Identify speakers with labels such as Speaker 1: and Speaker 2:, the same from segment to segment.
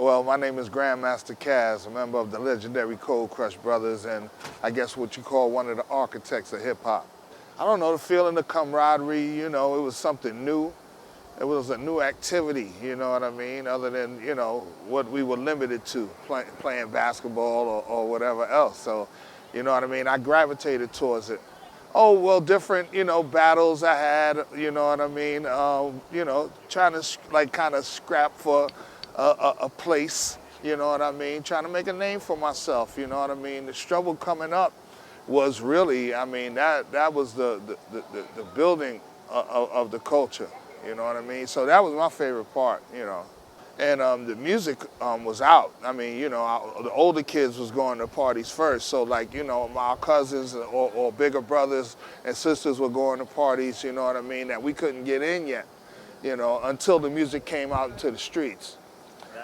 Speaker 1: Well, my name is Grandmaster Caz, a member of the legendary Cold Crush Brothers, and I guess what you call one of the architects of hip hop. I don't know, the feeling of camaraderie, it was something new. It was a new activity, you know what I mean, other than, what we were limited to, playing basketball or whatever else. So, you know what I mean, I gravitated towards it. Oh, well, different, battles I had, you know what I mean, trying to kind of scrap for a place, you know what I mean, trying to make a name for myself, you know what I mean. The struggle coming up was really, I mean, that was the building of the culture, you know what I mean. So that was my favorite part. And the music was out. I mean, the older kids was going to parties first. So like, my cousins or bigger brothers and sisters were going to parties, you know what I mean, that we couldn't get in yet, until the music came out into the streets.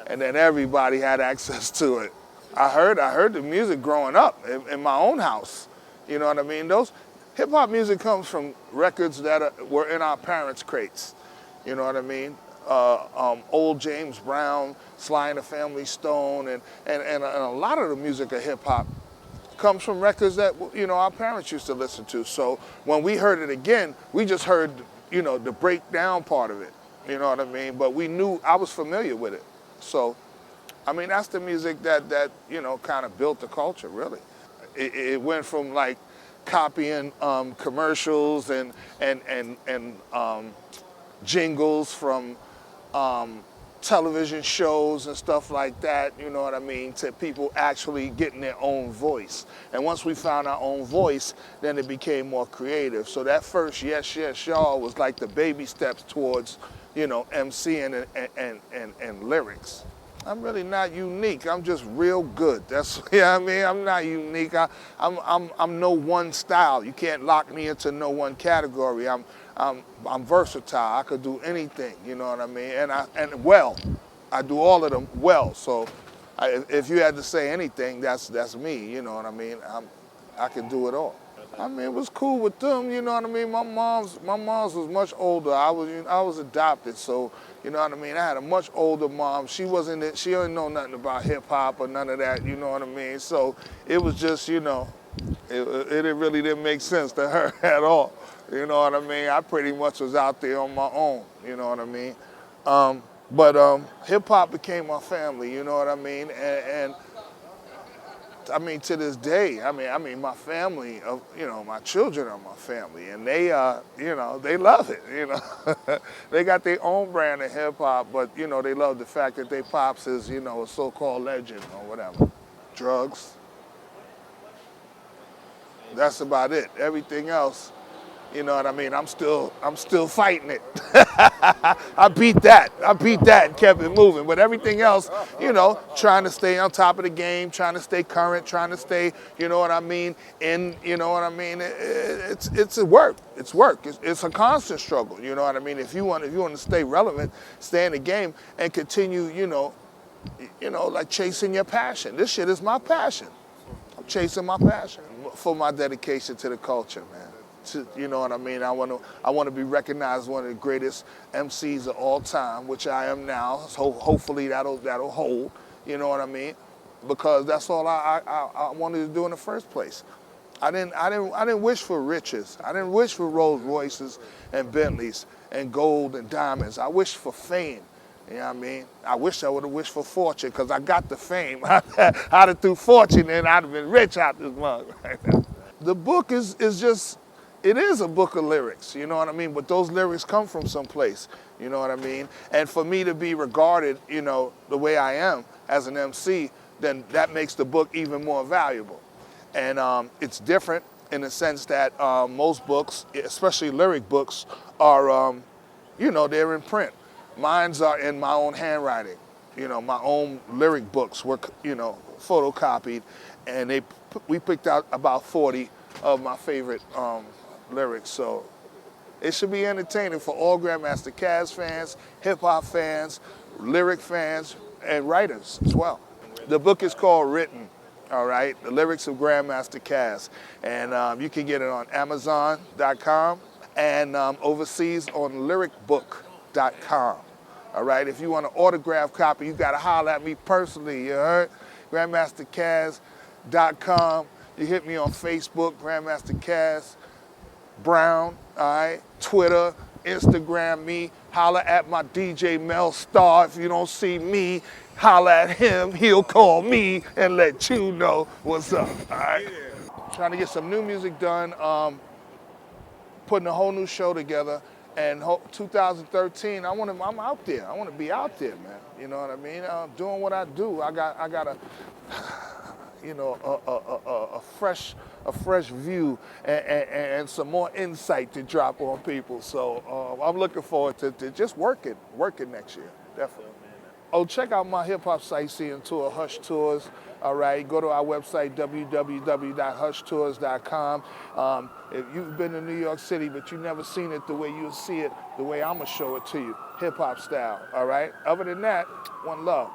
Speaker 1: And then everybody had access to it. I heard the music growing up in my own house, you know what I mean. Those hip-hop music comes from records that were in our parents' crates, you know what I mean. Old James Brown, Sly and the Family Stone, and a lot of the music of hip-hop comes from records that, our parents used to listen to. So when we heard it again, we just heard, the breakdown part of it, you know what I mean. But we knew, I was familiar with it. So, I mean, that's the music that kind of built the culture, really. It went from like copying commercials and jingles from television shows and stuff like that, you know what I mean, to people actually getting their own voice. And once we found our own voice, then it became more creative. So that first Yes, Yes, Y'all was like the baby steps towards, MCing and lyrics. I'm really not unique. I'm just real good. That's I mean. I'm not unique. I'm no one style. You can't lock me into no one category. I'm versatile. I could do anything. You know what I mean? And well, I do all of them well. So if you had to say anything, that's me. You know what I mean? I can do it all. I mean, it was cool with them, you know what I mean? My mom's was much older. I was adopted, so you know what I mean? I had a much older mom. She didn't know nothing about hip hop or none of that, you know what I mean? So it was just, it really didn't make sense to her at all. You know what I mean? I pretty much was out there on my own, you know what I mean? But hip hop became my family, you know what I mean? And I mean, to this day, I mean, my family, my children are my family, and they, they love it, They got their own brand of hip hop, but, they love the fact that their pops is, a so-called legend or whatever. Drugs. That's about it. Everything else, you know what I mean? I'm still fighting it. I beat that and kept it moving. But everything else, trying to stay on top of the game, trying to stay current, trying to stay, you know what I mean, you know what I mean? It's a work. It's work. It's a constant struggle, you know what I mean? If you want to stay relevant, stay in the game and continue, like chasing your passion. This shit is my passion. I'm chasing my passion for my dedication to the culture, man. You know what I mean? I want to be recognized as one of the greatest MCs of all time, which I am now. So hopefully that'll hold. You know what I mean? Because that's all I wanted to do in the first place. I didn't wish for riches. I didn't wish for Rolls Royces and Bentleys and gold and diamonds. I wished for fame. You know what I mean? I wish I would have wished for fortune because I got the fame. I'd have through fortune and I'd have been rich out this mug right now. The book is just. It is a book of lyrics, you know what I mean? But those lyrics come from someplace, you know what I mean? And for me to be regarded, the way I am as an MC, then that makes the book even more valuable. And it's different in the sense that most books, especially lyric books, are, they're in print. Mine's are in my own handwriting. My own lyric books were, photocopied, and we picked out about 40 of my favorite lyrics. So it should be entertaining for all Grandmaster Caz fans, hip hop fans, lyric fans, and writers as well. The book is called Written, all right? The Lyrics of Grandmaster Caz. And you can get it on Amazon.com and overseas on lyricbook.com. All right, if you want an autograph copy, you gotta holler at me personally, you heard? GrandmasterCaz.com. You hit me on Facebook, Grandmaster Caz Brown, all right? Twitter, Instagram me, holler at my DJ Mel Star. If you don't see me, holler at him, he'll call me and let you know what's up, all right? Trying to get some new music done, putting a whole new show together. And 2013, I'm out there. I want to be out there, man. You know what I mean? Doing what I do. I got a, you know, a fresh view and some more insight to drop on people. So I'm looking forward to just working next year, definitely. Oh, check out my hip hop sightseeing tour, Hush Tours. All right, go to our website, www.hushtours.com. If you've been to New York City, but you've never seen it the way you'll see it, the way I'm gonna show it to you, hip hop style. All right. Other than that, one love.